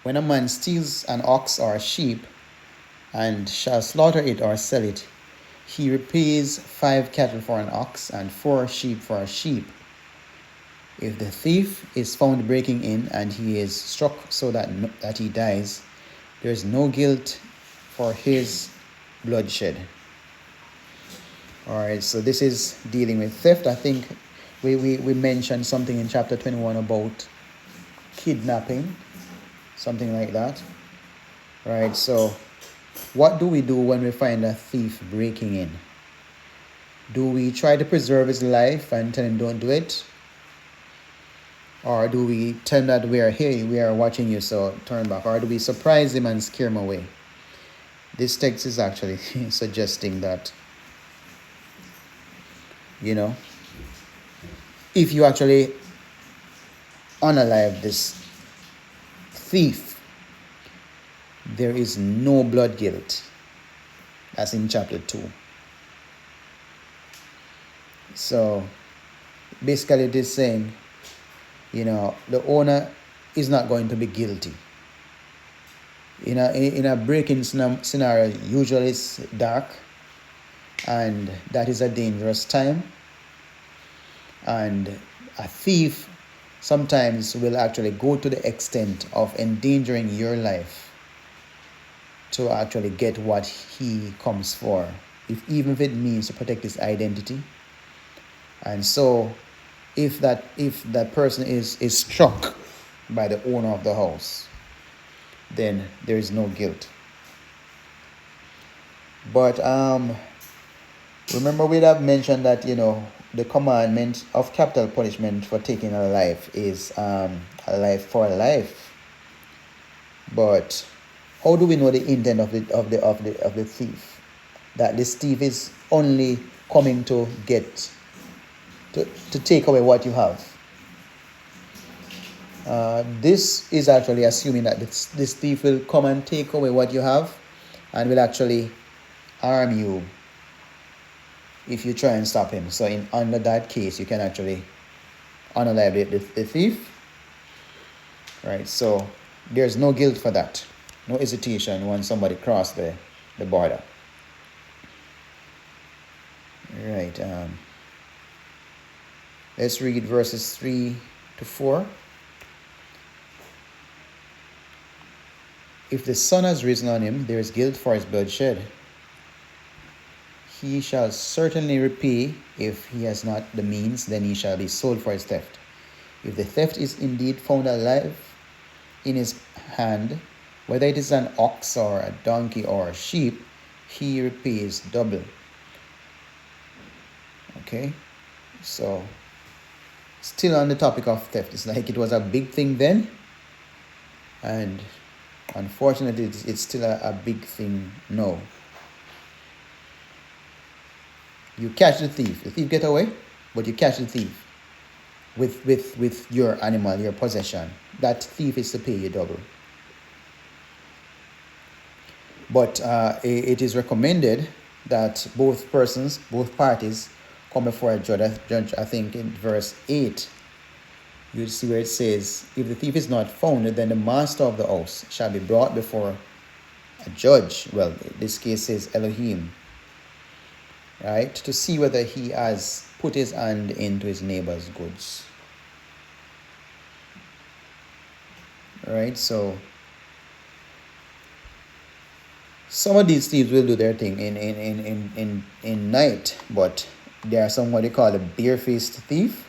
When a man steals an ox or a sheep and shall slaughter it or sell it, he repays 5 cattle for an ox and 4 sheep for a sheep. If the thief is found breaking in and he is struck so that he dies, there is no guilt for his bloodshed. All right, so this is dealing with theft. I think we mentioned something in chapter 21 about kidnapping, something like that. All right, so what do we do when we find a thief breaking in? Do we try to preserve his life and tell him don't do it? Or do we tell him that we are watching you, so turn back? Or do we surprise him and scare him away? This text is actually suggesting that, if you actually unalive this thief, there is no blood guilt. That's in chapter 2. So basically it is saying, the owner is not going to be guilty. In a break-in scenario, usually it's dark, and that is a dangerous time. And a thief sometimes will actually go to the extent of endangering your life to actually get what he comes for, even if it means to protect his identity. And so if that person is struck by the owner of the house, then there is no guilt. But remember, we have mentioned that the commandment of capital punishment for taking a life is a life for a life. But how do we know the intent of the thief? That this thief is only coming to get to take away what you have. This is actually assuming that this thief will come and take away what you have and will actually harm you if you try and stop him. So under that case, you can actually unalive the thief. Right? So there's no guilt for that. No hesitation when somebody crossed the border. Right. Let's read verses 3 to 4. If the sun has risen on him, there is guilt for his bloodshed. He shall certainly repay. If he has not the means, then he shall be sold for his theft. If the theft is indeed found alive in his hand, whether it is an ox or a donkey or a sheep, he repays double. Okay, so still on the topic of theft. It's like it was a big thing then, and unfortunately it's still a big thing now. You catch the thief get away, but you catch the thief with your animal, your possession. That thief is to pay you double. But it is recommended that both parties come before a judge. I think in verse 8, you see where it says, if the thief is not found, then the master of the house shall be brought before a judge. Well, this case says Elohim, right? To see whether he has put his hand into his neighbor's goods. Right? So some of these thieves will do their thing in night, but there are some what they call a bare-faced thief,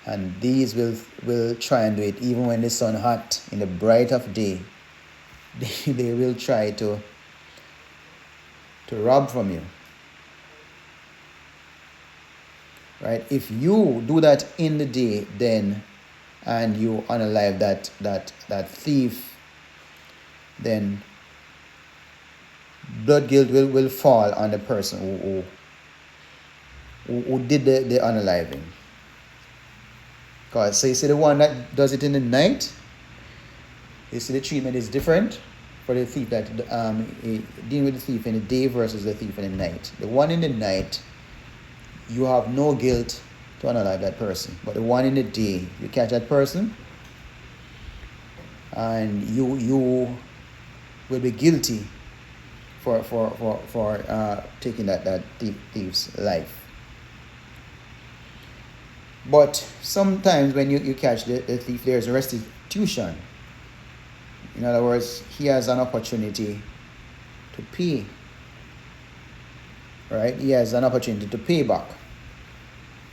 and these will try and do it even when the sun hot in the bright of day. They will try to rob from you. Right? If you do that in the day, then and you unalive that thief, then blood guilt will fall on the person who did the unaliving. Because so you see the one that does it in the night, you see the treatment is different for the thief that dealing with the thief in the day versus the thief in the night. The one in the night, you have no guilt to unalive that person. But the one in the day, you catch that person and you will be guilty for taking that thief's life. But sometimes when you catch the thief, there's a restitution. In other words, he has an opportunity to pay. Right? He has an opportunity to pay back.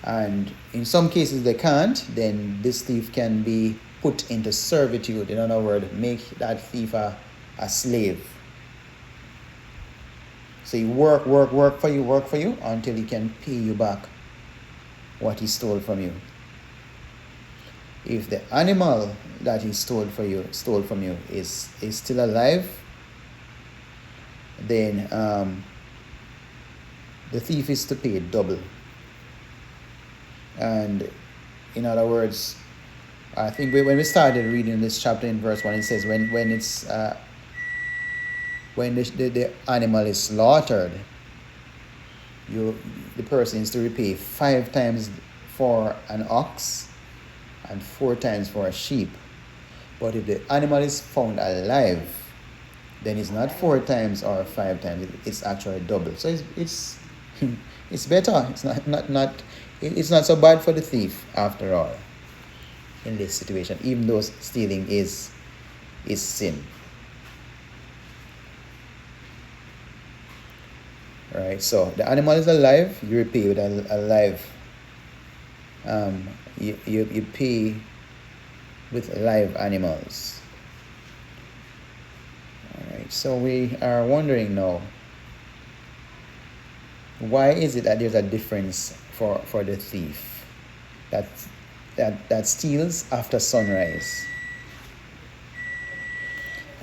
And in some cases they can't, then this thief can be put into servitude. In other words, make that thief a slave. So he work for you until he can pay you back what he stole from you. If the animal that he stole from you is still alive, then the thief is to pay double. And in other words, I think when we started reading this chapter in verse 1, it says when the animal is slaughtered, the person is to repay 5 times for an ox and 4 times for a sheep. But if the animal is found alive, then it's not 4 times or 5 times, it's actually double. So it's it's better. It's not so bad for the thief after all in this situation, even though stealing is sin. Right, so the animal is alive, you repay with a live. You pay with live animals. All right, so we are wondering now, why is it that there's a difference for the thief that steals after sunrise?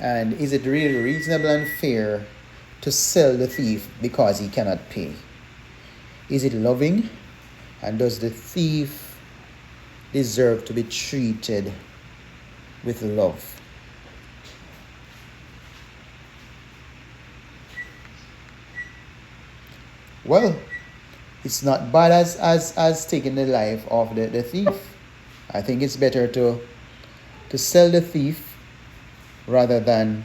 And is it really reasonable and fair to sell the thief because he cannot pay? Is it loving? And does the thief deserve to be treated with love? Well, it's not bad as taking the life of the thief. I think it's better to sell the thief rather than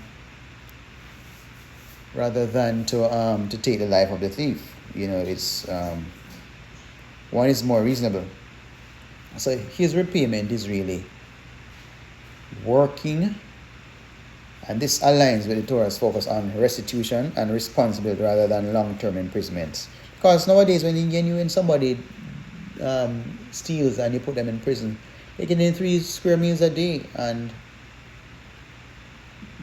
to take the life of the thief. You know, it's one is more reasonable. So his repayment is really working, and this aligns with the Torah's focus on restitution and responsibility rather than long-term imprisonment. Because nowadays, when somebody steals and you put them in prison, they can eat 3 square meals a day, and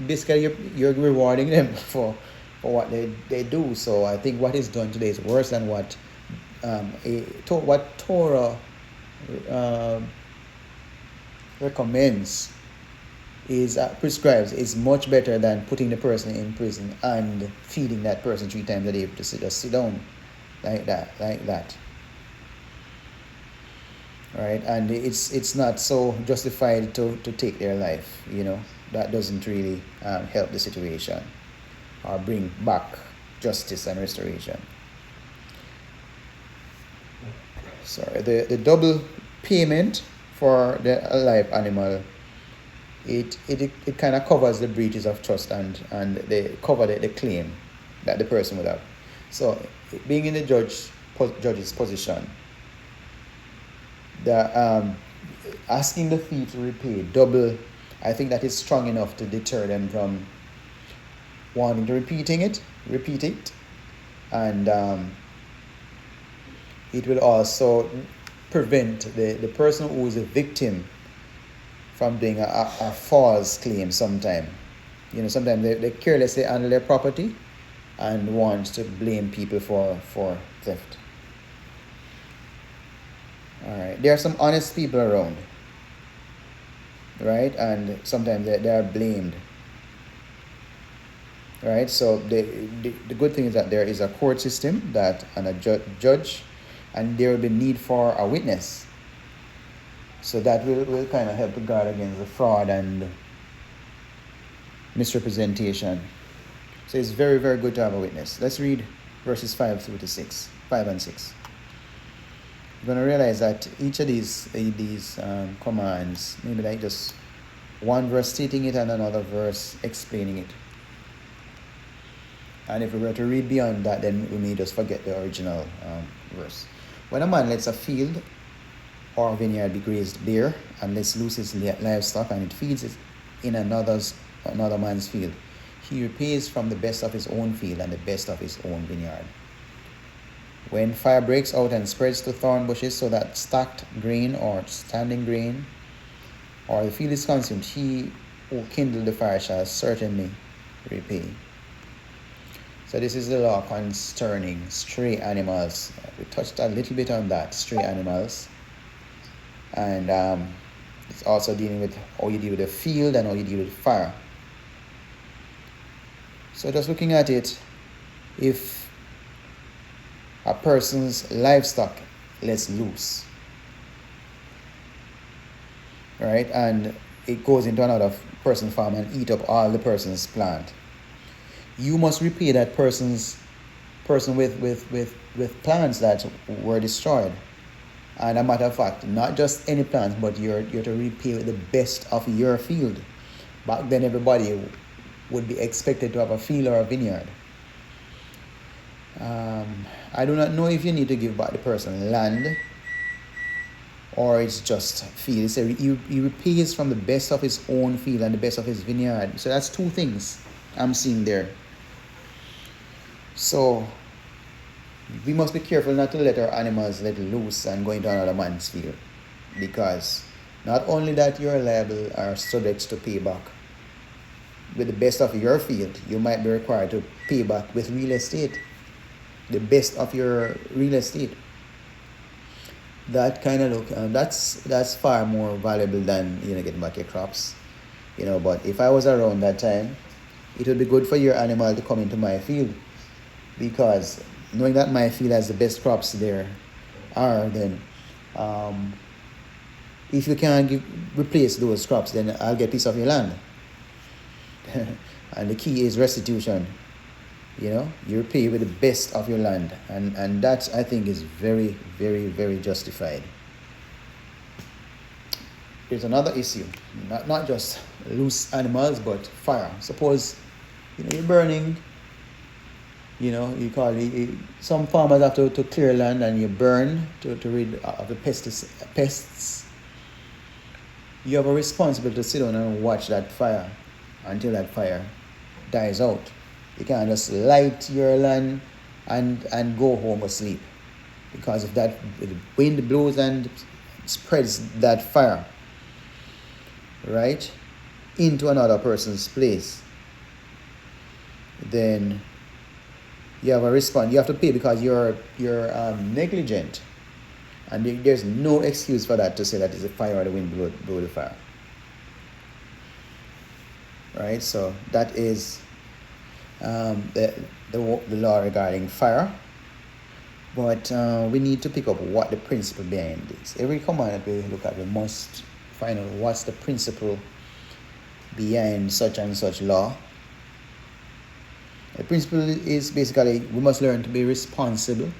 basically you're rewarding them for what they do. So I think what is done today is worse than what Torah recommends prescribes is much better than putting the person in prison and feeding that person 3 times a day to just sit down like that. Right? And it's not so justified to take their life. You know, that doesn't really help the situation or bring back justice and restoration. Sorry, the double payment for the alive animal, it kind of covers the breaches of trust and they cover the claim that the person would have. So being in the judge's position, the asking the thief to repay double, I think that is strong enough to deter them from wanting to repeat it, and it will also prevent the person who is a victim from doing a false claim sometime. You know, sometimes they carelessly handle their property and want to blame people for theft. All right, there are some honest people around, right? And sometimes they are blamed. Right, so the good thing is that there is a court system and a judge, and there will be need for a witness. So that will kind of help to guard against the fraud and misrepresentation. So it's very, very good to have a witness. Let's read verses 5 and 6. You're going to realize that each of these commands, maybe like just one verse stating it and another verse explaining it. And if we were to read beyond that, then we may just forget the original verse. When a man lets a field or vineyard be grazed bare and lets loose his livestock and it feeds it in another man's field, he repays from the best of his own field and the best of his own vineyard. When fire breaks out and spreads to thorn bushes so that stacked grain or standing grain or the field is consumed, he who kindled the fire shall certainly repay. So this is the law concerning stray animals. We touched a little bit on that, stray animals. And it's also dealing with how you deal with the field and how you deal with fire. So just looking at it, if a person's livestock lets loose, right, and it goes into another person's farm and eat up all the person's plant, you must repay that person with plants that were destroyed. And a matter of fact, not just any plants, but you're to repay with the best of your field. Back then, everybody would be expected to have a field or a vineyard. I do not know if you need to give back the person land or it's just field. So he repays from the best of his own field and the best of his vineyard. So that's two things I'm seeing there. So we must be careful not to let our animals let loose and go into another man's field, because not only that you're liable or subject to pay back with the best of your field, you might be required to pay back with real estate, the best of your real estate. That kind of look, that's far more valuable than getting back your crops, But if I was around that time, it would be good for your animal to come into my field, because knowing that my field has the best crops there are, then if you can't replace those crops, then I'll get a piece of your land. And the key is restitution. You repay with the best of your land, and that, I think, is very, very, very justified. There's another issue, not just loose animals, but fire. Suppose you're burning. You call it, some farmers have to clear land and you burn to rid of the pests. You have a responsibility to sit down and watch that fire until that fire dies out. You can't just light your land and go home asleep, because if the wind blows and spreads that fire right into another person's place, then you have a response. You have to pay, because you're negligent, and there's no excuse for that, to say that it's the fire or the wind blow the fire. Right. So that is the law regarding fire. But we need to pick up what the principle behind this. Every command that we look at, we must find out what's the principle behind such and such law. The principle is basically we must learn to be responsible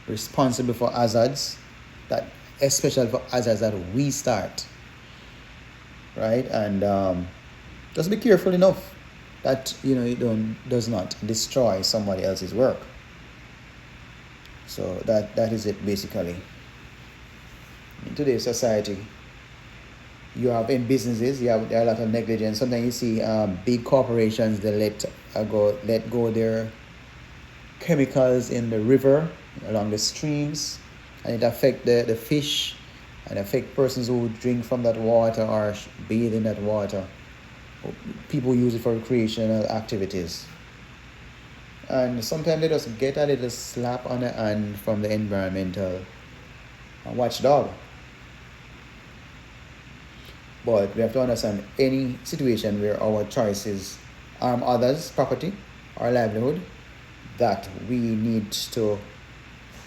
for hazards, that especially for hazards that we start, right? And just be careful enough that does not destroy somebody else's work. So that is it basically. In today's society, you have in businesses, there are a lot of negligence. Sometimes you see big corporations, they let go their chemicals in the river, along the streams, and it affects the fish and affect persons who drink from that water or bathe in that water. People use it for recreational activities. And sometimes they just get a little slap on the hand from the environmental watchdog. But we have to understand, any situation where our choices harm others' property or livelihood, that we need to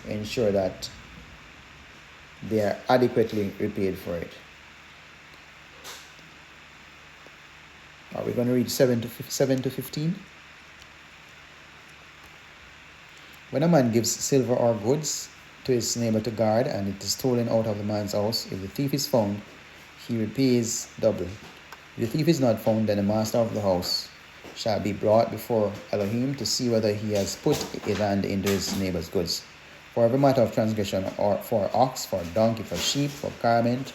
ensure that they are adequately repaid for it. Are we going to read 7 to 15? When a man gives silver or goods to his neighbor to guard, and it is stolen out of the man's house, if the thief is found, he repays double. If the thief is not found, then the master of the house shall be brought before Elohim to see whether he has put his hand into his neighbor's goods. For every matter of transgression, or for ox, for donkey, for sheep, for garment,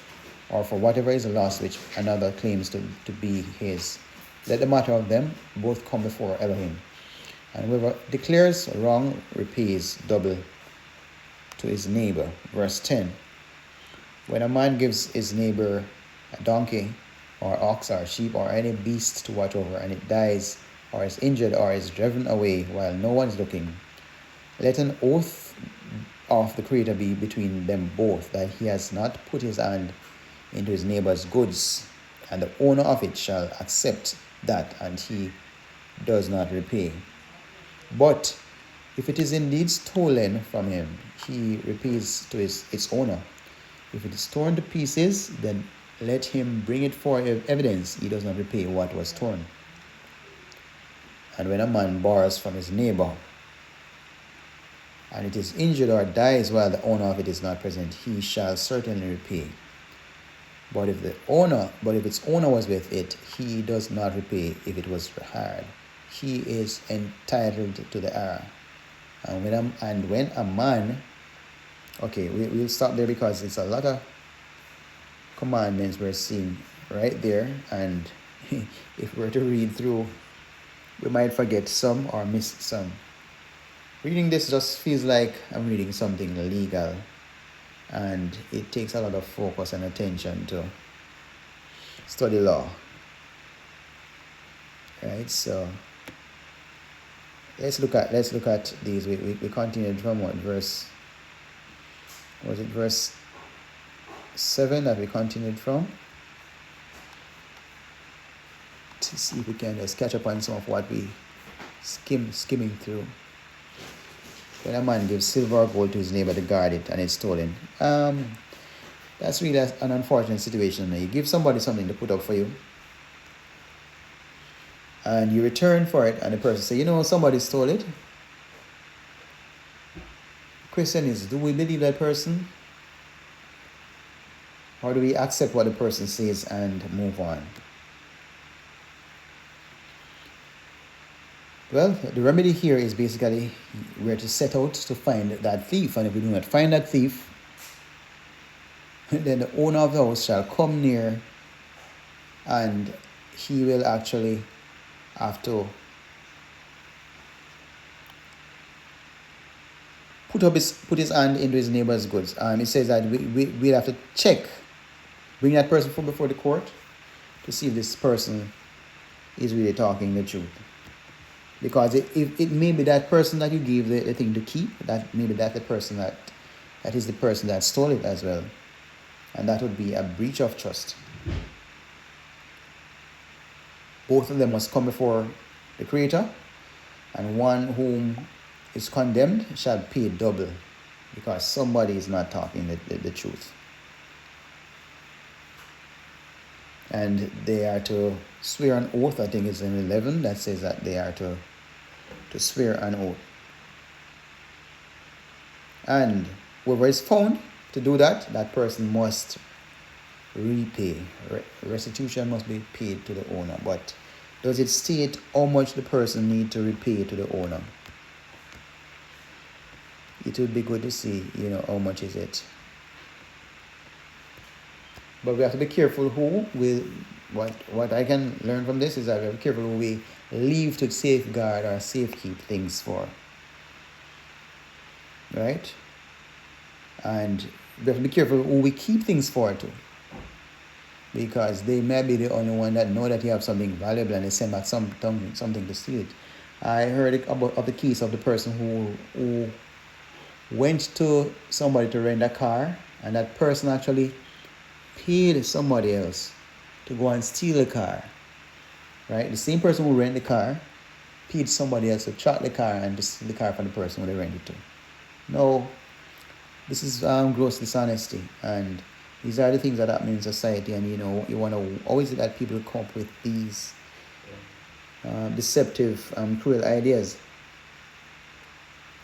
or for whatever is lost which another claims to be his, let the matter of them both come before Elohim. And whoever declares wrong repays double to his neighbor. Verse 10. When a man gives his neighbor a donkey, or ox, or sheep, or any beast to watch over, and it dies, or is injured, or is driven away while no one is looking, let an oath of the Creator be between them both, that he has not put his hand into his neighbor's goods, and the owner of it shall accept that, and he does not repay. But if it is indeed stolen from him, he repays to its owner. If it is torn to pieces, then let him bring it for evidence he does not repay what was torn. And when a man borrows from his neighbor, and it is injured or dies while the owner of it is not present, he shall certainly repay. But if its owner was with it, he does not repay if it was hired. He is entitled to the error. And when a man, okay, we'll stop there because it's a lot of commandments we're seeing right there, and if we're to read through, we might forget some or miss some. Reading this just feels like I'm reading something legal, and it takes a lot of focus and attention to study law. Right, so let's look at these. We continued from what verse? Was it verse 7 that we continued from? To see if we can just catch up on some of what we skimming through. When a man gives silver or gold to his neighbor to guard it and it's stolen, that's really an unfortunate situation. You give somebody something to put up for you, and you return for it, and the person say, somebody stole it. Question is, do we believe that person? Or do we accept what the person says and move on? Well, the remedy here is basically we're to set out to find that thief. And if we do not find that thief, then the owner of the house shall come near, and he will actually have to put his hand into his neighbor's goods. It says that we'll have to bring that person before the court to see if this person is really talking the truth. Because it may be that person that you gave the thing to keep, that maybe that's the person that is the person that stole it as well. And that would be a breach of trust. Both of them must come before the Creator, and one whom is condemned shall pay double, because somebody is not talking the truth. And they are to swear an oath. I think it's in 11 that says that they are to swear an oath. And whoever is found to do that, that person must repay. Restitution must be paid to the owner. But does it state how much the person need to repay to the owner? It would be good to see, how much is it. But we have to be careful what I can learn from this is that we have to be careful who we leave to safeguard or safekeep things for. Right? And we have to be careful who we keep things for too. Because they may be the only one that know that you have something valuable, and they send back something to steal it. I heard of the case of the person who went to somebody to rent a car, and that person actually paid somebody else to go and steal the car. Right? The same person who rented the car paid somebody else to track the car and to steal the car from the person who they rented to. No, this is gross dishonesty, and these are the things that happen in society, and you want to always let people come up with these deceptive, cruel ideas.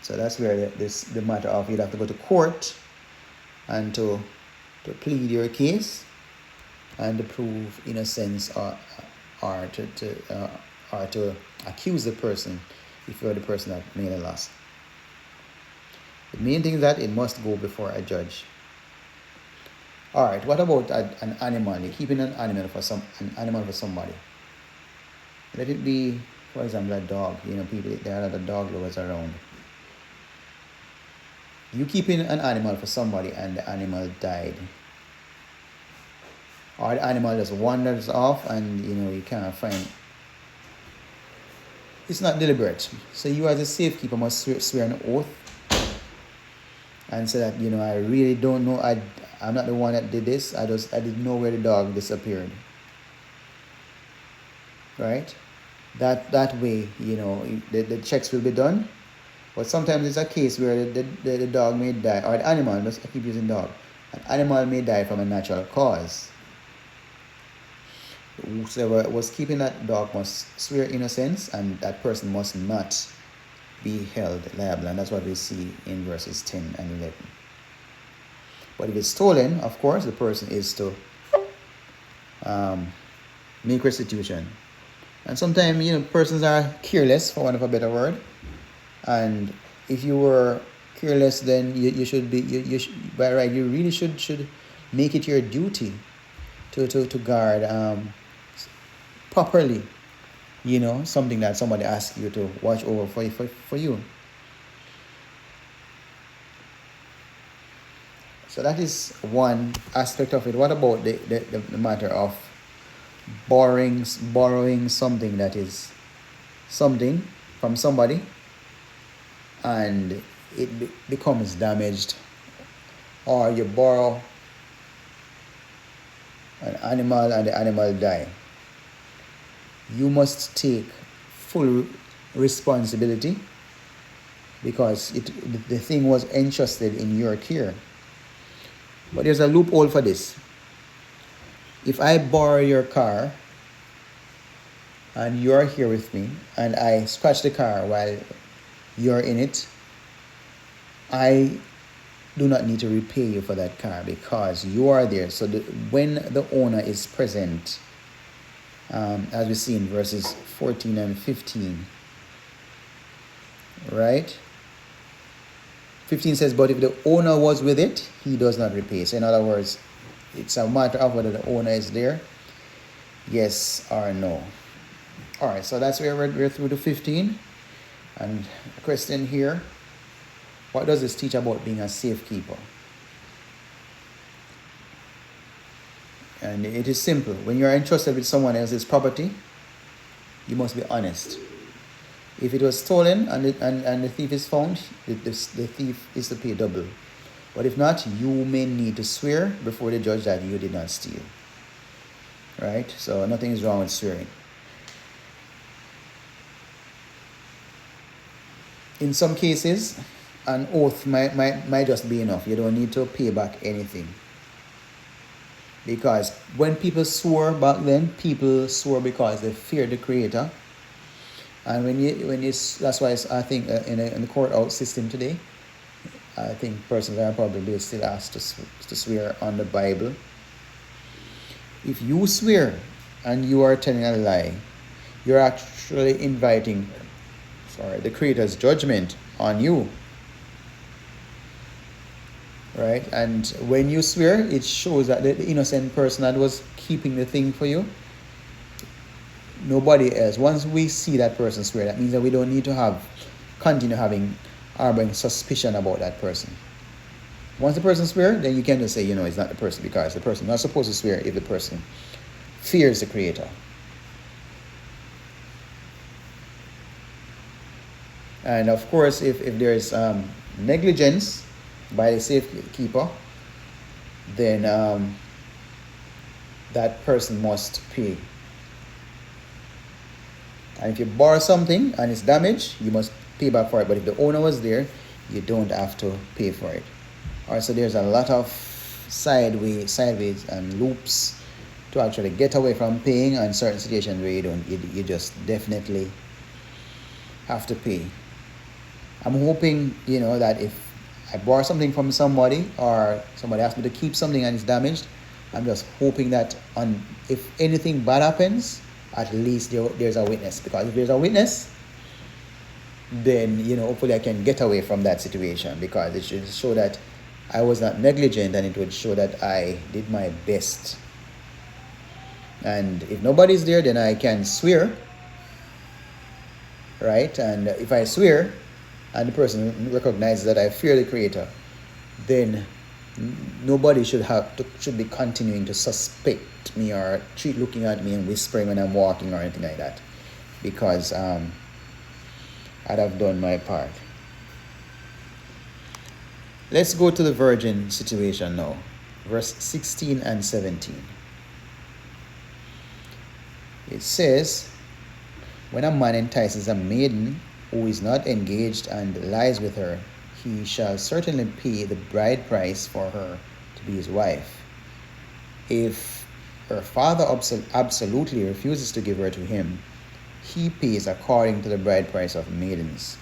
So that's where the matter of you'd have to go to court and to plead your case, and to prove innocence or to accuse the person if you're the person that made a loss. The main thing is that it must go before a judge. All right, what about an animal? You're keeping an animal for somebody. Let it be, for example, a dog. People, there are other dog lovers around. You keeping an animal for somebody and the animal died, or the animal just wanders off and you can't find. It's not deliberate. So you as a safekeeper must swear an oath and say that I really don't know. I'm not the one that did this. I didn't know where the dog disappeared. Right? That way, the checks will be done. But sometimes it's a case where the dog may die, or the animal, I keep using dog. An animal may die from a natural cause. Whoever was keeping that dog must swear innocence, and that person must not be held liable. And that's what we see in verses 10 and 11. But if it's stolen, of course, the person is to make restitution. And sometimes, persons are careless, for want of a better word. And if you were careless, then you should be, by right, you really should make it your duty to guard properly, something that somebody asks you to watch over for you. So that is one aspect of it. What about the matter of borrowing something that is something from somebody and it becomes damaged, or you borrow an animal and the animal die? You must take full responsibility because the thing was entrusted in your care. But there's a loophole for this. If I borrow your car and you're here with me and I scratch the car while you're in it, I do not need to repay you for that car because you are there. So when the owner is present, as we see in verses 14 and 15, right? 15 says, but if the owner was with it, he does not repay. So in other words, it's a matter of whether the owner is there, yes or no. All right, so that's where we're through to 15. And a question here, what does this teach about being a safekeeper? And it is simple. When you're entrusted with someone else's property, you must be honest. If it was stolen and the thief is found, the thief is to pay double. But if not, you may need to swear before the judge that you did not steal. Right? So nothing is wrong with swearing. In some cases, an oath might just be enough. You don't need to pay back anything. Because when people swore back then, people swore because they feared the Creator. And that's why I think in the court system today, I think persons are probably still asked to swear on the Bible. If you swear and you are telling a lie, you're actually inviting the Creator's judgment on you. Right? And when you swear, it shows that the innocent person that was keeping the thing for you, nobody else. Once we see that person swear, that means that we don't need to continue harboring suspicion about that person. Once the person swears, then you can just say, it's not the person, because the person is not supposed to swear if the person fears the Creator. And of course, if there is negligence by the safekeeper, then that person must pay. And if you borrow something and it's damaged, you must pay back for it. But if the owner was there, you don't have to pay for it. All right, so there's a lot of sideways and loops to actually get away from paying, and certain situations where you just definitely have to pay. I'm hoping, that if I borrow something from somebody, or somebody asks me to keep something and it's damaged, I'm just hoping that if anything bad happens, at least there's a witness. Because if there's a witness, then, hopefully I can get away from that situation, because it should show that I was not negligent, and it would show that I did my best. And if nobody's there, then I can swear, right? And if I swear and the person recognizes that I fear the Creator, then nobody should be continuing to suspect me or looking at me and whispering when I'm walking or anything like that, because I'd have done my part. Let's go to the virgin situation now, verse 16 and 17. It says, when a man entices a maiden who is not engaged and lies with her, he shall certainly pay the bride price for her to be his wife. If her father absolutely refuses to give her to him, he pays according to the bride price of maidens.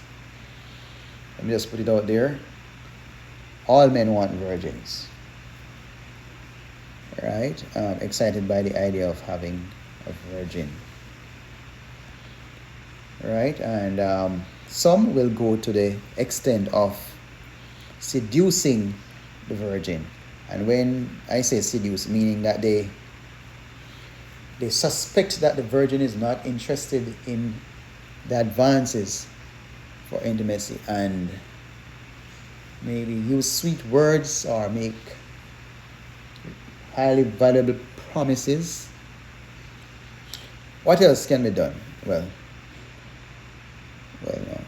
Let me just put it out there. All men want virgins. Right? Excited by the idea of having a virgin. Right? And some will go to the extent of seducing the virgin. And when I say seduce, meaning that they suspect that the virgin is not interested in the advances for intimacy, and maybe use sweet words or make highly valuable promises. What else can be done? Well, no.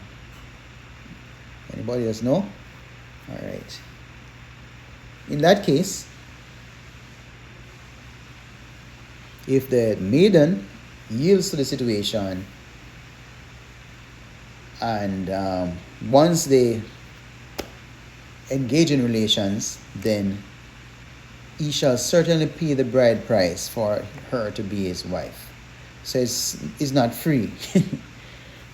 Anybody else know? All right. In that case, if the maiden yields to the situation, and once they engage in relations, then he shall certainly pay the bride price for her to be his wife. So it's not free.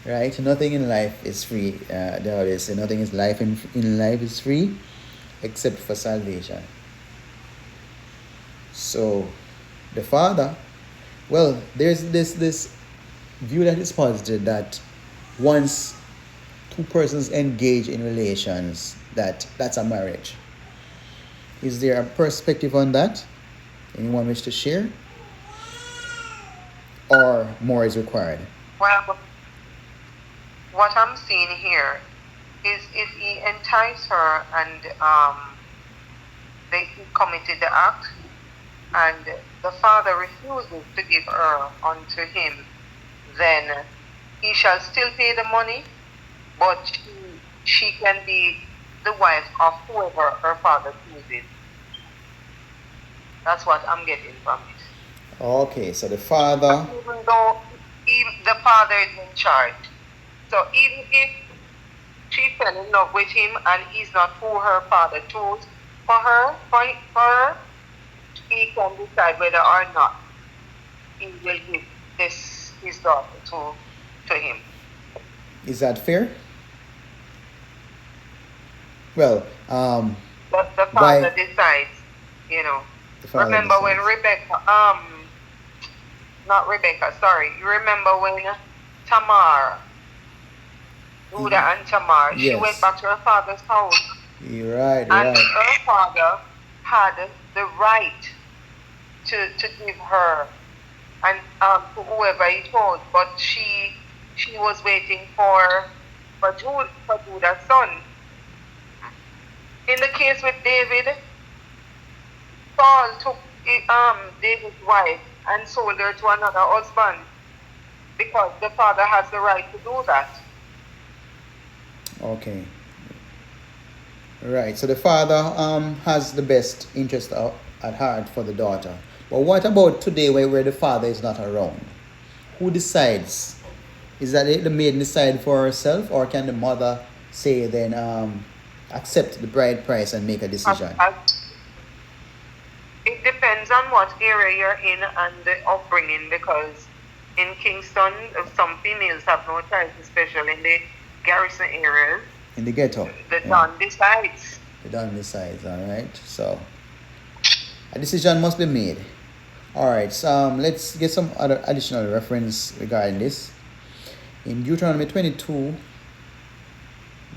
Right? Nothing in life is free. They always say nothing is life in life is free except for salvation. So the father, well, there's this view that is posited that once two persons engage in relations, that's a marriage. Is there a perspective on that? Anyone wish to share? Or more is required? Well, what I'm seeing here is if he enticed her and they committed the act, and the father refuses to give her unto him, then he shall still pay the money, but she can be the wife of whoever her father chooses. That's what I'm getting from it. Okay, so the father... Even though the father is in charge. So even if she fell in love with him and he's not who her father chose for her, he can decide whether or not he will give his daughter to him. Is that fair? Well, but the father decides, Remember when Rebecca, not Rebecca, sorry. You remember when Tamar, Judah and Tamar, yes, she went back to her father's house. You're right, and her father had the right to give her and to whoever he chose, but she was waiting for Judah's son. In the case with David, Saul took David's wife and sold her to another husband because the father has the right to do that. Okay. Right. So the father has the best interest at heart for the daughter. But what about today where the father is not around? Who decides? Is that the maiden decide for herself, or can the mother say then accept the bride price and make a decision? It depends on what area you're in and the upbringing, because in Kingston, some females have no choice, especially in the garrison areas. In the ghetto. The Don decides. The Don decides, all right. So A decision must be made. All right, so let's get some other additional reference regarding this. In Deuteronomy 22,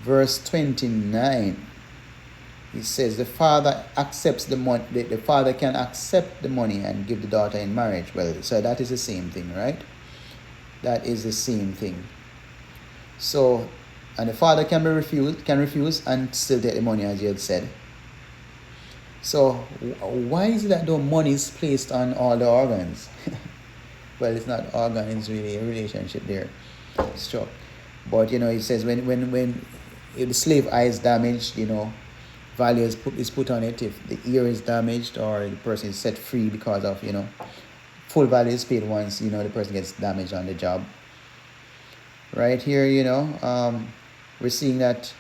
verse 29, it says the father accepts the money. The father can accept the money and give the daughter in marriage. Well, so that is the same thing, right? That is the same thing. So, and the father can refuse and still take the money, as you had said. So, why is it that the money is placed on all the organs? Well, it's not organ; it's really a relationship there. Sure, but it says when if the slave eye is damaged, value is put on it. If the ear is damaged or the person is set free because of full value is paid once the person gets damaged on the job. Right here, we're seeing that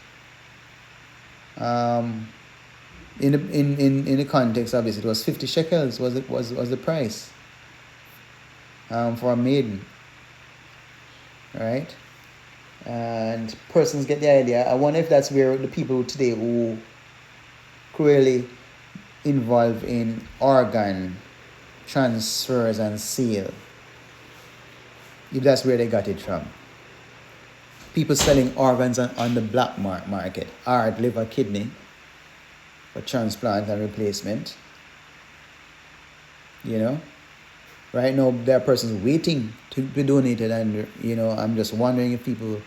in the context of this, it was 50 shekels was the price for a maiden. Right? And persons get the idea. I wonder if that's where the people today who clearly involved in organ transfers and sale, if that's where they got it from. People selling organs on the black market, heart, liver, kidney, for transplant and replacement. Right now there are persons waiting to be donated, and I'm just wondering if people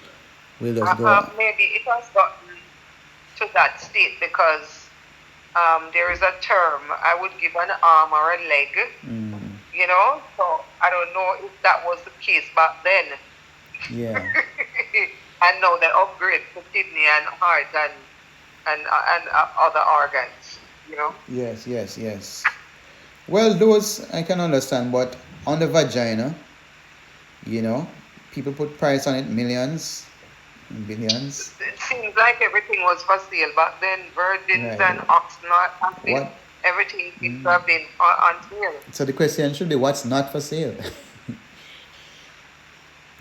will just go. Maybe it has gotten to that state because there is a term, I would give an arm or a leg, so I don't know if that was the case back then. Yeah. And now they upgrade to kidney and heart and other organs, Yes. Well, those I can understand, but on the vagina, people put price on it, millions, billions. It seems like everything was for sale back then. Virgins and ox not for sale. What? Everything seems to have been on sale. So the question should be, what's not for sale?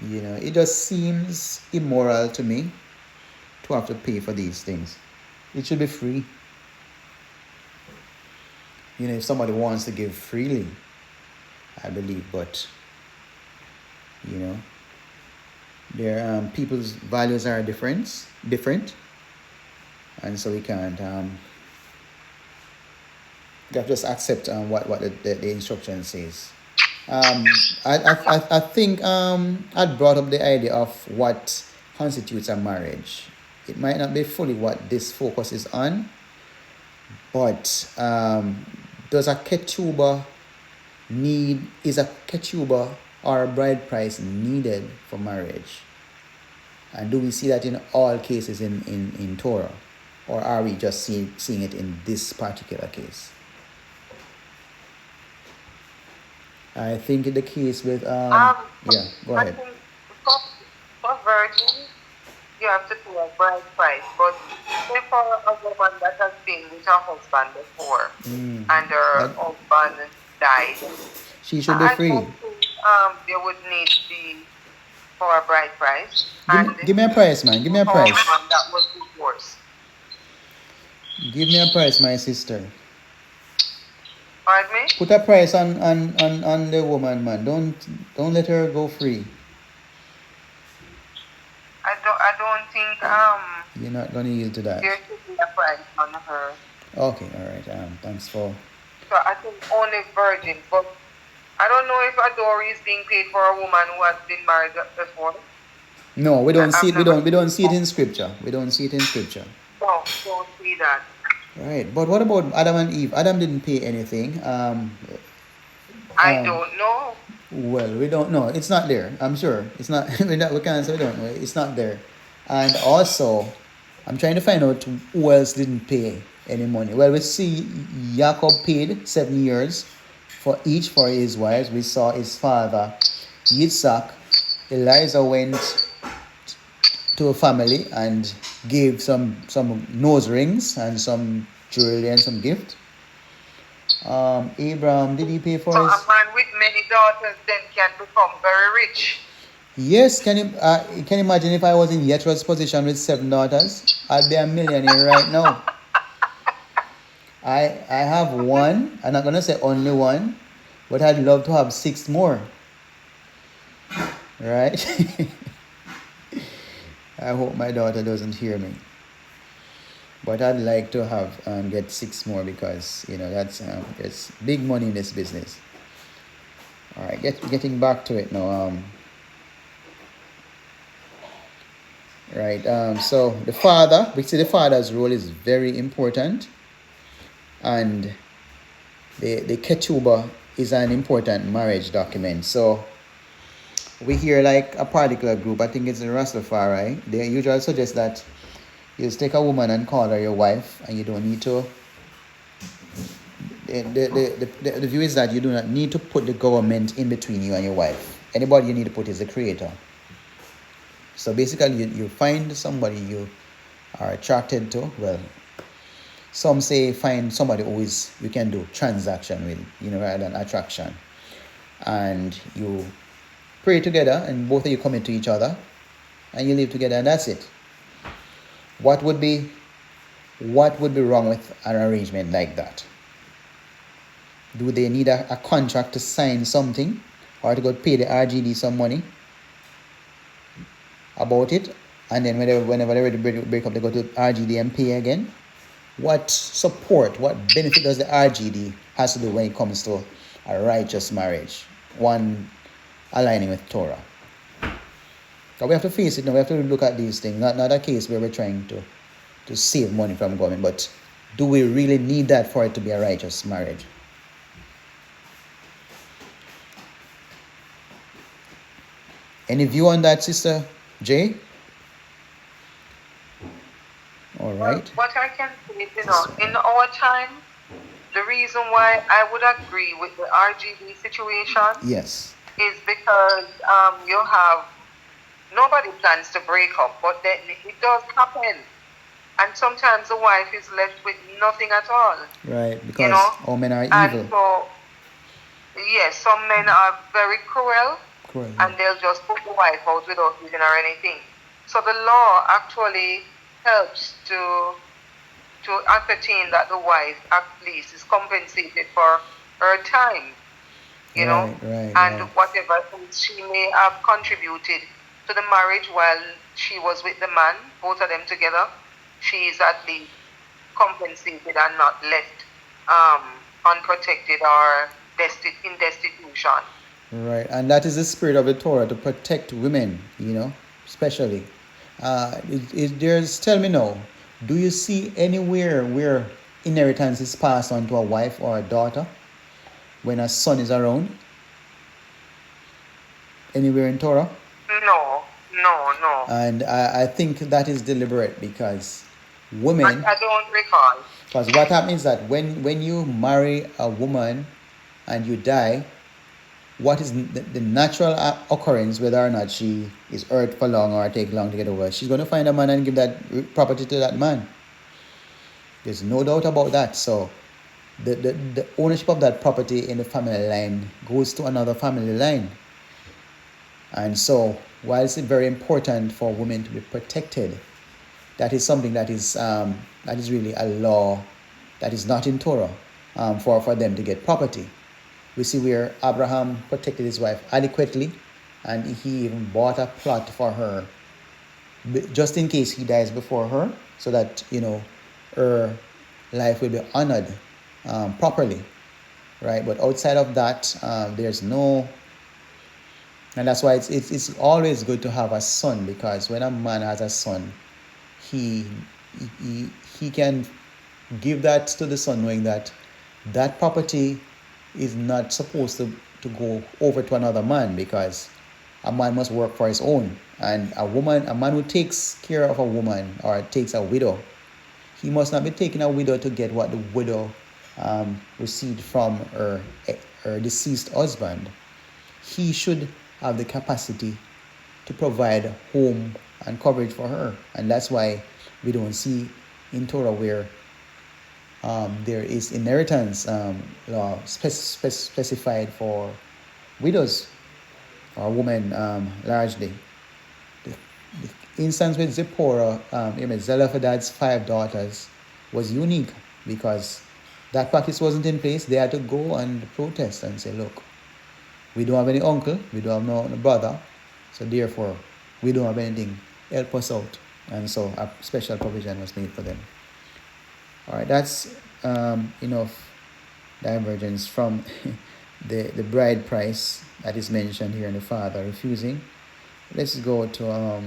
It just seems immoral to me to have to pay for these things. It should be free. If somebody wants to give freely, I believe, but their people's values are different, and so we can't just accept what the instruction says. I think I brought up the idea of what constitutes a marriage. It might not be fully what this focuses on, but is a ketubah or a bride price needed for marriage? And do we see that in all cases in Torah? Or are we just seeing it in this particular case? I think in the case with yeah, go ahead. I think for virgins, you have to pay a bride price, but say for a woman that has been with her husband before and her husband died, she should be free. I think there would need to be for a bride price. Give me a price, man. Give me a price. That was divorced. Give me a price, my sister. Pardon me? Put a price on the woman, man. Don't let her go free. I don't think you're not gonna yield to that. There should be a price on her. Okay, all right. Thanks for. So I think only virgins, but I don't know if a dowry is being paid for a woman who has been married before. No, we don't see it. We don't see it in scripture. We don't see it in scripture. No, don't see that. Right, but what about Adam and Eve? Adam didn't pay anything. I don't know. Well, we don't know. It's not there. I'm sure it's not. We can't say we don't know. It's not there. And also, I'm trying to find out who else didn't pay any money. Well, we see Jacob paid 7 years for each for his wives. We saw his father Yitzhak. Eliza went to a family and gave some nose rings and some jewelry and some gift. Abraham, did he pay for so his? A man with many daughters then can become very rich. Yes, can you imagine if I was in Yethro's position with 7 daughters? I'd be a millionaire right now. I have one. I'm not gonna say only one, but I'd love to have 6 more. Right? I hope my daughter doesn't hear me. But I'd like to have get 6 more because that's it's big money in this business. All right, getting back to it now. Right. So the father, we see the father's role is very important, and the ketubah is an important marriage document. So we hear like a particular group, I think it's the Rastafari, they usually suggest that you just take a woman and call her your wife, and you don't need to. The view is that you do not need to put the government in between you and your wife. Anybody you need to put is the creator. So basically, you find somebody you are attracted to. Well, some say find somebody who is you can do transaction with, rather than attraction. And you pray together, and both of you commit to each other, and you live together, and that's it. What would be wrong with an arrangement like that? Do they need a contract to sign something, or to go pay the RGD some money about it, and then whenever they're ready to break up, they go to RGD and pay again? What support, what benefit does the RGD has to do when it comes to a righteous marriage, one aligning with Torah? So we have to face it now. We have to look at these things. Not a case where we're trying to save money from government, but do we really need that for it to be a righteous marriage? Any view on that, Sister J? All right. Well, what I can say is, in our time, the reason why I would agree with the RGB situation, yes, is because you have nobody plans to break up, but then it does happen, and sometimes the wife is left with nothing at all. Right, because all men are evil. And so, yes, some men are very cruel. And they'll just put the wife out without reason or anything. So the law actually helps to ascertain that the wife at least is compensated for her time, and whatever she may have contributed to the marriage while she was with the man, both of them together, she is at least compensated and not left unprotected or in destitution. Right, and that is the spirit of the Torah, to protect women, especially. Tell me now, do you see anywhere where inheritance is passed on to a wife or a daughter when a son is around? Anywhere in Torah? No. And I think that is deliberate, because women... I don't recall. Because what happens is that when you marry a woman and you die, what is the natural occurrence, whether or not she is hurt for long or take long to get over? She's going to find a man and give that property to that man. There's no doubt about that. So the ownership of that property in the family line goes to another family line. And so while it's very important for women to be protected, that is something that is really a law that is not in Torah, for them to get property. We see where Abraham protected his wife adequately, and he even bought a plot for her just in case he dies before her, so that her life will be honored properly, right? But outside of that, there's no. And that's why it's always good to have a son, because when a man has a son, he can give that to the son, knowing that property is not supposed to go over to another man, because a man must work for his own. And a man who takes care of a woman or takes a widow, he must not be taking a widow to get what the widow received from her deceased husband. He should have the capacity to provide home and coverage for her. And that's why we don't see in Torah where there is inheritance law specified for widows or women largely. The instance with Zipporah, Zelophehad's 5 daughters, was unique, because that practice wasn't in place, they had to go and protest and say, look, we don't have any uncle, we don't have no brother, so therefore we don't have anything, help us out. And so a special provision was made for them. All right, that's enough divergence from the bride price that is mentioned here in the father refusing. Let's go to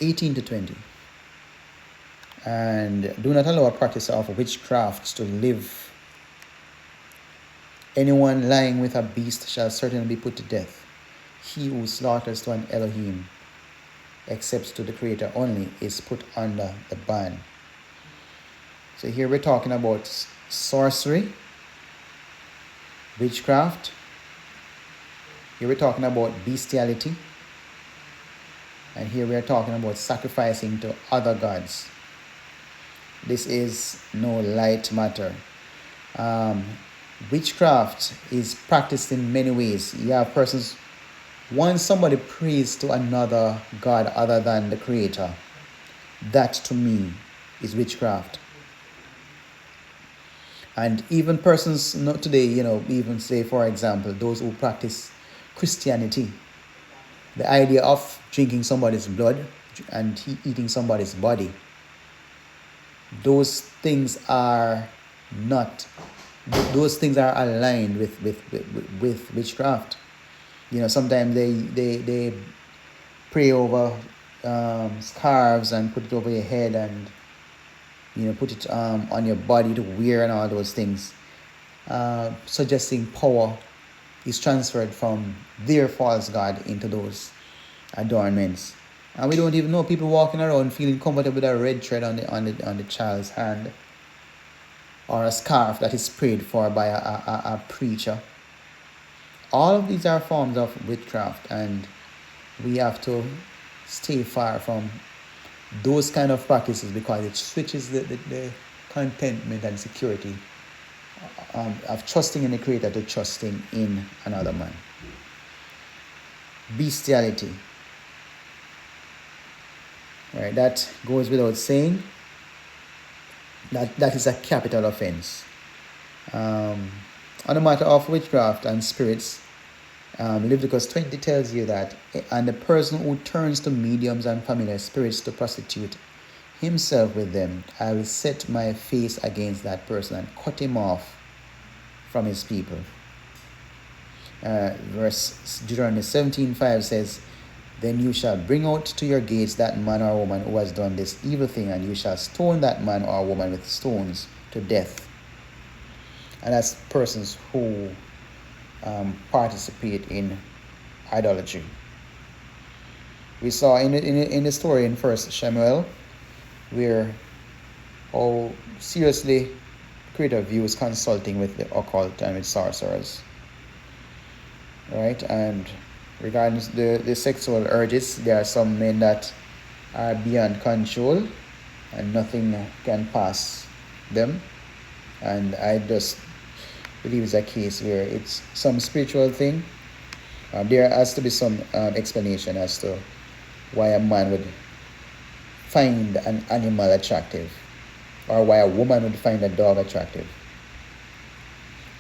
18 to 20. And do not allow a practice of witchcraft to live. Anyone lying with a beast shall certainly be put to death. He who slaughters to an Elohim, except to the Creator only, is put under the ban. So here we're talking about sorcery, witchcraft. Here we're talking about bestiality. And here we're talking about sacrificing to other gods. This is no light matter. Witchcraft is practiced in many ways. You have persons, once somebody prays to another god other than the Creator, that to me is witchcraft. And even persons not today, even say, for example, those who practice Christianity, the idea of drinking somebody's blood and eating somebody's body, those things are aligned with witchcraft. Sometimes they pray over scarves and put it over your head and put it on your body to wear and all those things, suggesting power is transferred from their false god into those adornments. And we don't even know people walking around feeling comfortable with a red thread on the child's hand, or a scarf that is prayed for by a preacher. All of these are forms of witchcraft, and we have to stay far from those kind of practices because it switches the contentment and security of trusting in the Creator to trusting in another man. Bestiality. Right, that goes without saying. That is a capital offense. On the matter of witchcraft and spirits, Leviticus 20 tells you that, and the person who turns to mediums and familiar spirits to prostitute himself with them, I will set my face against that person and cut him off from his people. Verse Deuteronomy 17:5 says, then you shall bring out to your gates that man or woman who has done this evil thing, and you shall stone that man or woman with stones to death. And that's persons who participate in idolatry. We saw in the story in First Shemot, where how seriously Creator views consulting with the occult and with sorcerers. Right? And regarding the sexual urges, there are some men that are beyond control and nothing can pass them. And I just believe it's a case where it's some spiritual thing. There has to be some explanation as to why a man would find an animal attractive, or why a woman would find a dog attractive,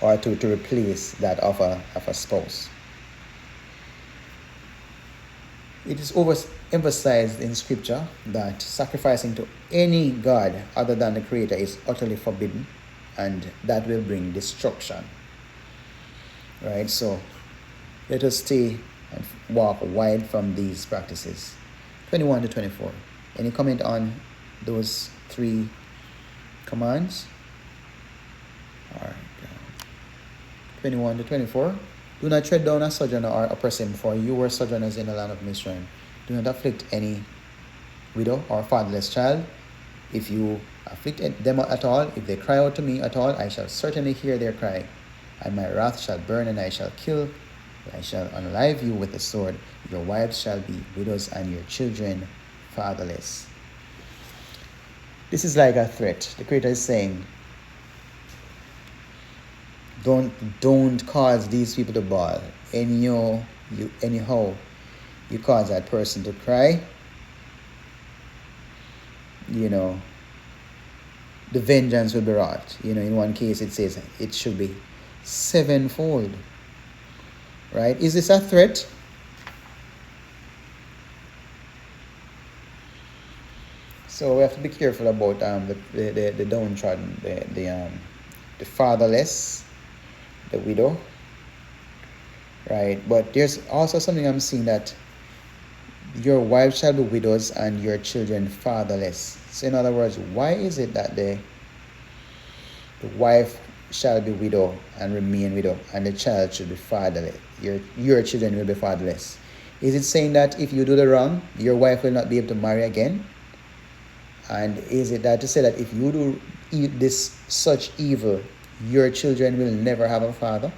or to replace that of a spouse. It is overemphasized in Scripture that sacrificing to any god other than the Creator is utterly forbidden, and that will bring destruction. Right? So let us stay and walk wide from these practices. 21 to 24. Any comment on those three commands? All right. 21 to 24. Do not tread down a sojourner or oppress him, for you were sojourners in the land of Mishpatim. Do not afflict any widow or fatherless child. If you afflict them at all, if they cry out to me at all, I shall certainly hear their cry, and my wrath shall burn, and I shall kill. I shall unalive you with the sword. Your wives shall be widows, and your children fatherless. This is like a threat. The Creator is saying, don't cause these people to bawl. Anyhow, you cause that person to cry. the vengeance will be wrought. In one case it says it should be sevenfold. Right? Is this a threat? So we have to be careful about the downtrodden, the fatherless, the widow. Right? But there's also something I'm seeing, that your wife shall be widows and your children fatherless. So in other words, why is it that the wife shall be widow and remain widow, and the child should be fatherless? Your children will be fatherless. Is it saying that if you do the wrong, your wife will not be able to marry again? And is it that to say that if you do this such evil, your children will never have a father?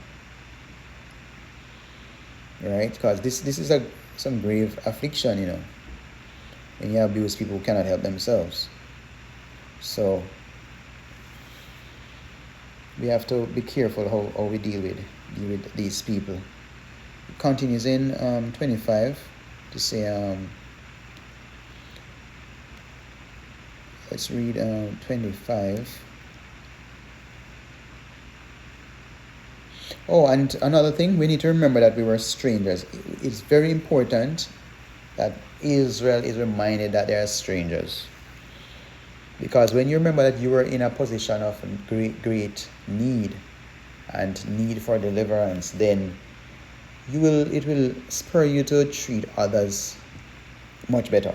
Right? Because this is some grave affliction, when you abuse people who cannot help themselves. So we have to be careful how we deal with these people. It continues in 25 to say, let's read 25. Oh, and another thing, we need to remember that we were strangers. It's very important that Israel is reminded that they are strangers. Because when you remember that you were in a position of great need and need for deliverance, then it will spur you to treat others much better.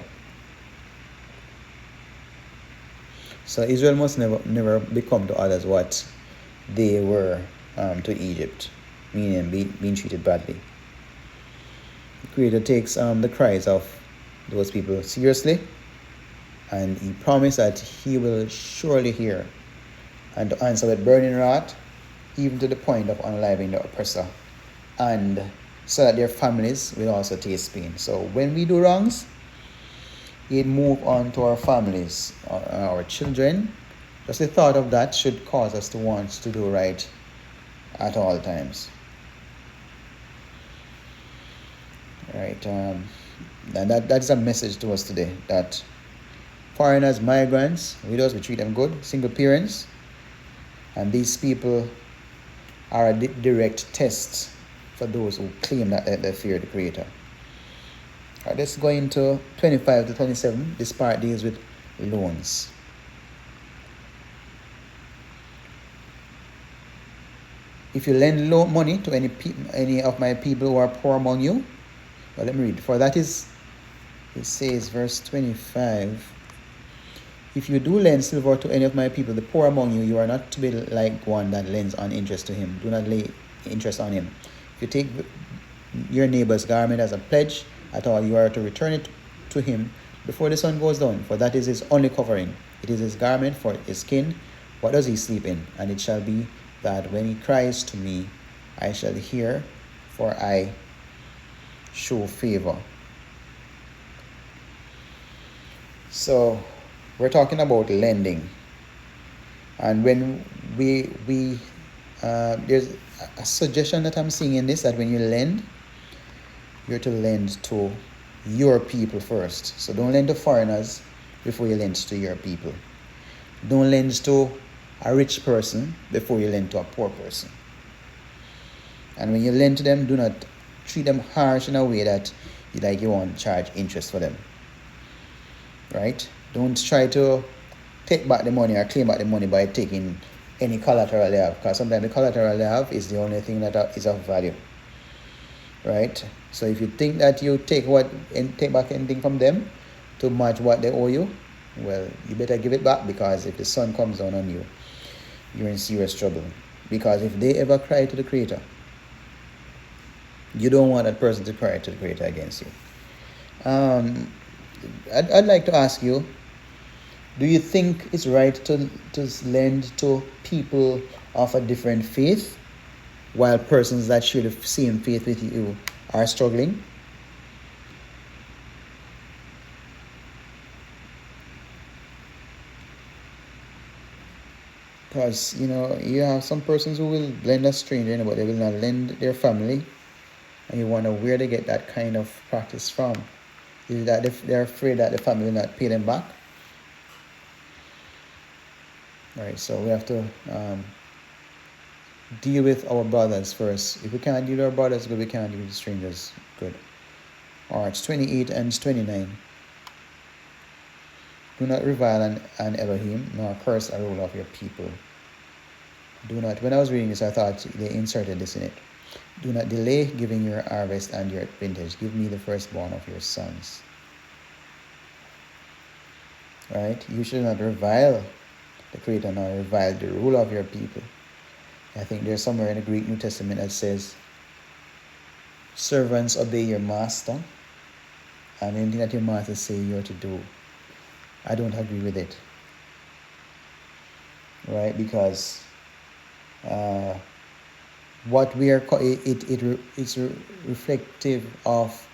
So Israel must never become to others what they were to Egypt, meaning being treated badly. The Creator takes the cries of those people seriously, and He promised that He will surely hear and answer with burning wrath, even to the point of unaliving the oppressor, and so that their families will also taste pain. So when we do wrongs, it move on to our families, our children. Just the thought of that should cause us to want to do right at all times. Right? And that's a message to us today, that foreigners, migrants, widows, we treat them good, single parents, and these people are a direct test for those who claim that they fear the Creator. Right, let's go into 25 to 27. This part deals with loans. If you lend money to any of my people who are poor among you, well, let me read. For that is, it says, verse 25. If you do lend silver to any of my people, the poor among you, you are not to be like one that lends on interest to him. Do not lay interest on him. If you take your neighbor's garment as a pledge at all, you are to return it to him before the sun goes down, for that is his only covering. It is his garment for his skin. What does he sleep in? And it shall be that when he cries to me, I shall hear, for I show favor. So we're talking about lending, and when we there's a suggestion that I'm seeing in this, that when you lend, you're to lend to your people first. So don't lend to foreigners before you lend to your people. Don't lend to a rich person before you lend to a poor person. And when you lend to them, do not treat them harsh in a way that you won't charge interest for them. Right? Don't try to take back the money or claim back the money by taking any collateral they have, because sometimes the collateral they have is the only thing that is of value. Right? So if you think that you take back anything from them to match what they owe you, well, you better give it back, because if the sun comes down on you, you're in serious trouble. Because if they ever cry to the Creator, you don't want that person to cry to the Creator against you. I'd like to ask you, do you think it's right to lend to people of a different faith, while persons that share the same faith with you are struggling? Because, you have some persons who will lend a stranger, but they will not lend their family. And you wonder where they get that kind of practice from. Is it that they're afraid that the family will not pay them back? Right, so we have to deal with our brothers first. If we can't deal with our brothers, good. We can't deal with strangers, good. Alright, 28 and 29. Do not revile an Elohim, nor curse a ruler of your people. Do not, when I was reading this, I thought they inserted this in it. Do not delay giving your harvest and your vintage. Give me the firstborn of your sons. Right? You should not revile the Creator, nor revile the ruler of your people. I think there's somewhere in the Greek New Testament that says, servants, obey your master, and anything that your master say you're to do. I don't agree with it. Right? Because what we are it's reflective of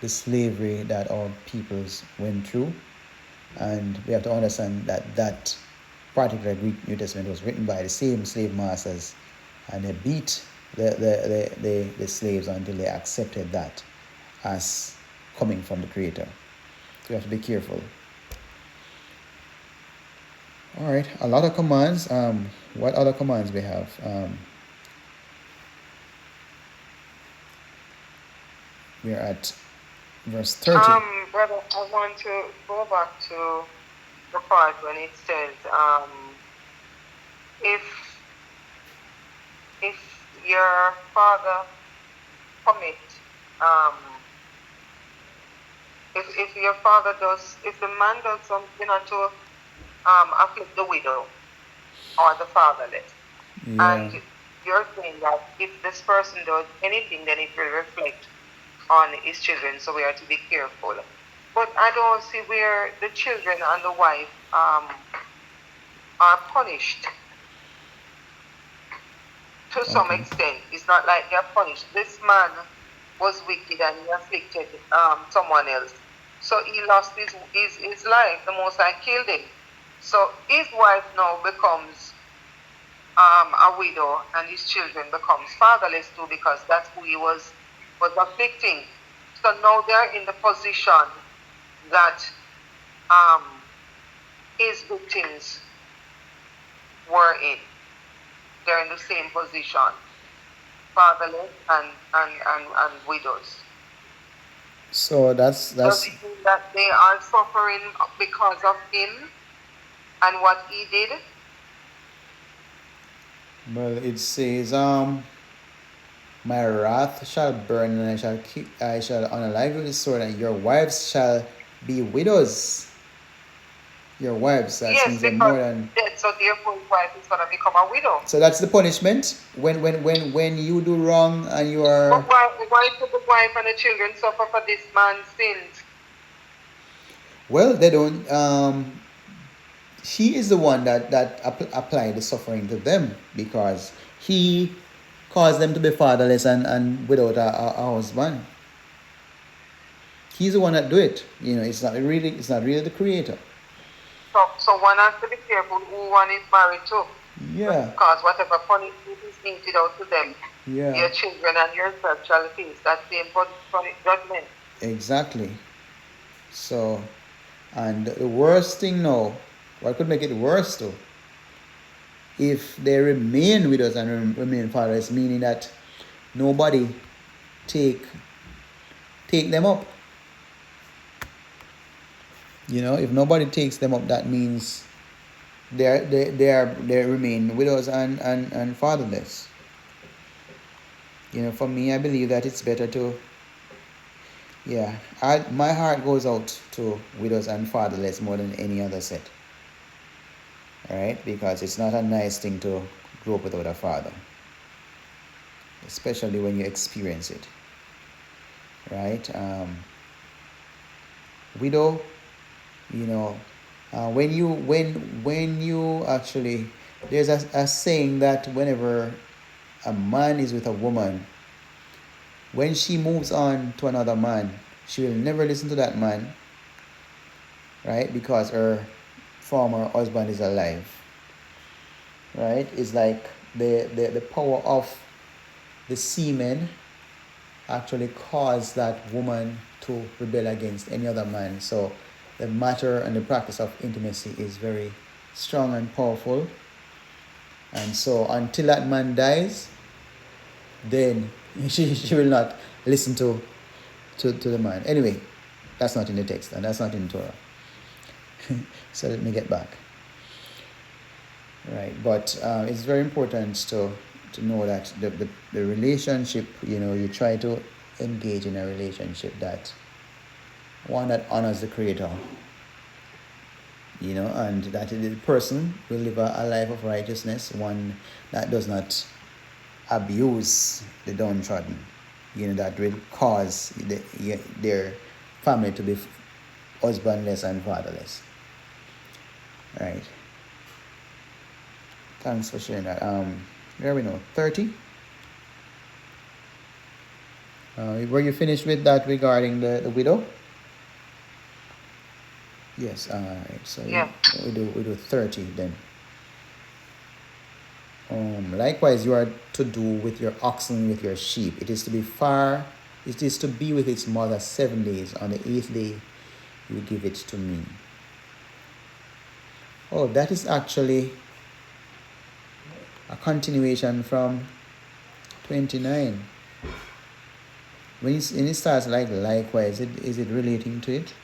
the slavery that our peoples went through, and we have to understand that that particular Greek New Testament was written by the same slave masters, and they beat the slaves until they accepted that as coming from the Creator. So we have to be careful. All right, a lot of commands. What other commands we have? We are at verse 30. Brother, I want to go back to the part when it says, if your father commit, if your father does, if the man does something to afflict the widow or the fatherless, and you're saying that if this person does anything, then it will reflect on his children, so we are to be careful. But I don't see where the children and the wife are punished. To some extent, it's not like they're punished. This man was wicked and he afflicted someone else, so he lost his life. The Most High killed him. So his wife now becomes a widow, and his children becomes fatherless too, because that's who he was afflicting. So now they're in the position that his victims were in. They're in the same position, fatherless and widows. So that's Does it mean that they are suffering because of him and what he did? Well, it says, my wrath shall burn, and I shall unalive with the sword, and your wives shall be widows. Your wives, that yes, means because more than so therefore his wife is gonna become a widow. So that's the punishment when you do wrong and you are. But why should the wife and the children suffer for this man's sins? Well, they don't. He is the one that applied the suffering to them, because he caused them to be fatherless and without a husband. He's the one that do it. It's not really the Creator. So one has to be careful who one is married to. Yeah. Because whatever punishment is meted out to them, yeah, your children and yourself shall face that same judgment. Exactly. So, and the worst thing now, what could make it worse though, if they remain widows and remain fatherless, meaning that nobody take them up. If nobody takes them up, that means they remain widows and fatherless. For me, I believe that it's better to. Yeah, my heart goes out to widows and fatherless more than any other set. Right? Because it's not a nice thing to grow up without a father, especially when you experience it. Right? Widow, when you actually, there's a saying that whenever a man is with a woman, when she moves on to another man, she will never listen to that man, right? Because her former husband is alive, right? It's like the power of the semen actually caused that woman to rebel against any other man. So the matter and the practice of intimacy is very strong and powerful. And so until that man dies, then she will not listen to the man. Anyway, that's not in the text, and that's not in Torah. So let me get back. Right, but it's very important to know that the relationship, you try to engage in a relationship that one that honors the Creator, and that the person will live a life of righteousness, one that does not abuse the downtrodden, that will cause their family to be husbandless and fatherless. Right. Thanks for sharing that. There we know. 30. Were you finished with that regarding the widow? Yes. All right. So Yeah. we do 30 then. Likewise, you are to do with your oxen, with your sheep. It is to be with its mother 7 days. On the 8th day, you give it to me. Oh, that is actually a continuation from 29. When it starts like likewise, is it relating to it?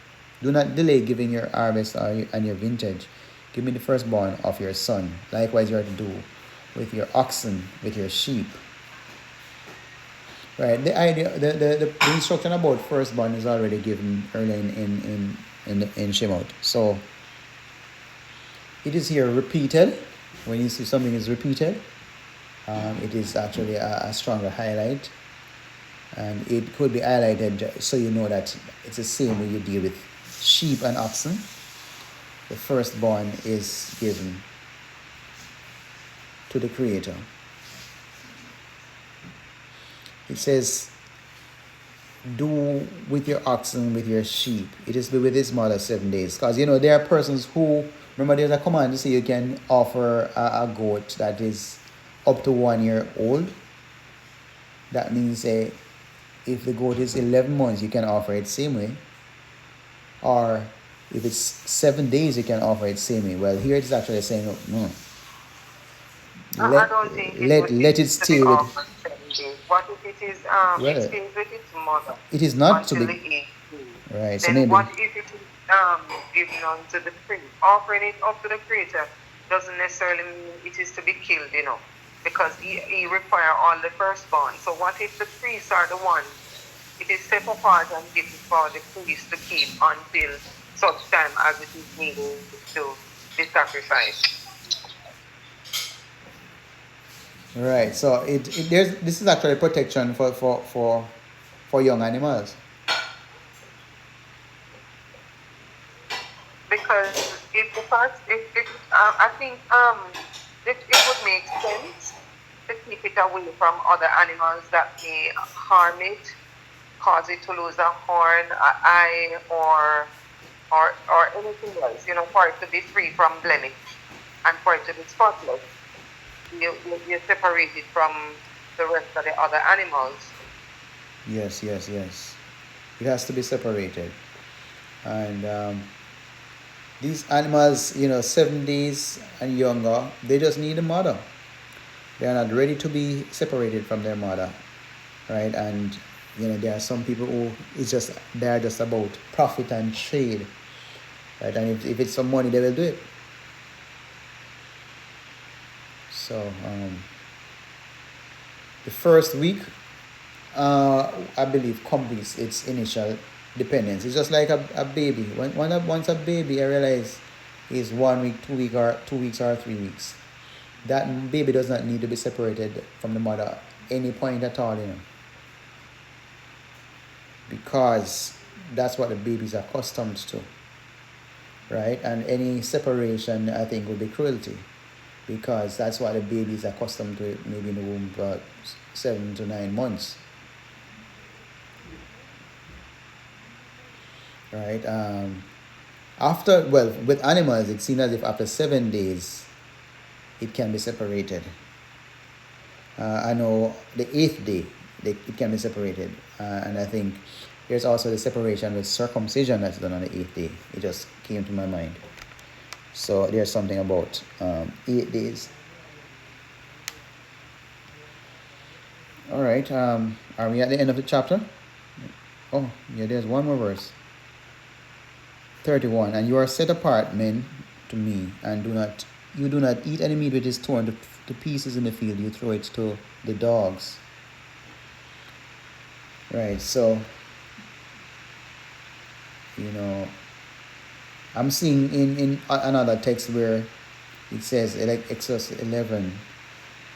Do not delay giving your harvest and your vintage. Give me the firstborn of your son. Likewise, you are to do with your oxen, with your sheep. Right. The idea, the instruction about firstborn is already given earlier in Shemot. So it is here repeated. When you see something is repeated, it is actually a stronger highlight, and it could be highlighted so you know that it's the same way you deal with sheep and oxen. The firstborn is given to the Creator. It says, do with your oxen, with your sheep. It is to be with his mother 7 days. Because, there are persons who, remember there's a command to say you can offer a goat that is up to 1 year old. That means if the goat is 11 months, you can offer it same way. Or if it's 7 days, you can offer it same way. Well, here it's actually saying, no. I don't think let it stay with. What if it is it stays with its mother? It is not to until be. the 8th day. Right. Then So maybe. what if it is given unto the priest? Offering it up to the Creator doesn't necessarily mean it is to be killed, because he require all the firstborn. So what if the priests are the ones? It is set apart and given for the priest to keep until such time as it is needed to be sacrificed. Right. So this is actually protection for young animals. Because I think it would make sense to keep it away from other animals that may harm it, cause it to lose a horn, an eye, or anything else, for it to be free from blemish and for it to be spotless. You separate it from the rest of the other animals. Yes. It has to be separated. And these animals, 7 days and younger, they just need a mother. They are not ready to be separated from their mother, right? And there are some people who they are just about profit and trade, right? And if it's some money, they will do it. So the first week, I believe, completes its initial dependence. It's just like a baby. Once a baby, I realize, is 1 week, 2 week, or 2 weeks, or 3 weeks. That baby does not need to be separated from the mother any point at all, because that's what the baby is accustomed to, right? And any separation, I think, would be cruelty, because that's what the baby is accustomed to, maybe in the womb for 7 to 9 months. Right. With animals, it seems as if after 7 days, it can be separated. I know the 8th day, it can be separated. And I think there's also the separation with circumcision that's done on the 8th day. It just came to my mind. So there's something about 8 days. All right. Are we at the end of the chapter? Oh, yeah, there's one more verse. 31. And you are set apart, men, to me, and you do not eat any meat which is torn to pieces in the field. You throw it to the dogs. Right. So, I'm seeing in another text where it says, like Exodus 11,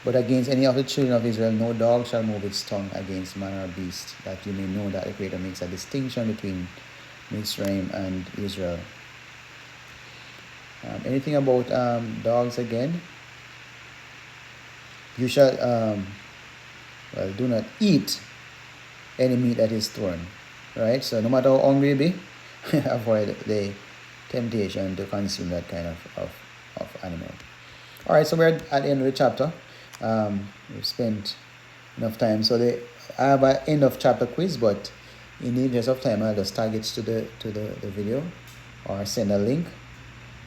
but against any of the children of Israel, no dog shall move its tongue against man or beast, that you may know that the Creator makes a distinction between Mizraim and Israel. Anything about dogs again? You shall, do not eat any meat that is torn, right? So no matter how hungry you be, avoid the temptation to consume that kind of animal. All right, so we're at the end of the chapter. We've spent enough time. So I have an end of chapter quiz, but in the interest of time, I'll just tag it to the video or send a link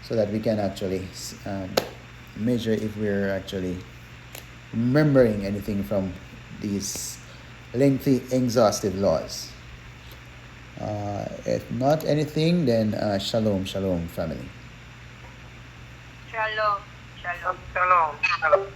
so that we can actually measure if we're actually remembering anything from these lengthy, exhaustive laws. If not anything, then shalom, shalom, family. Shalom. Shalom. Shalom.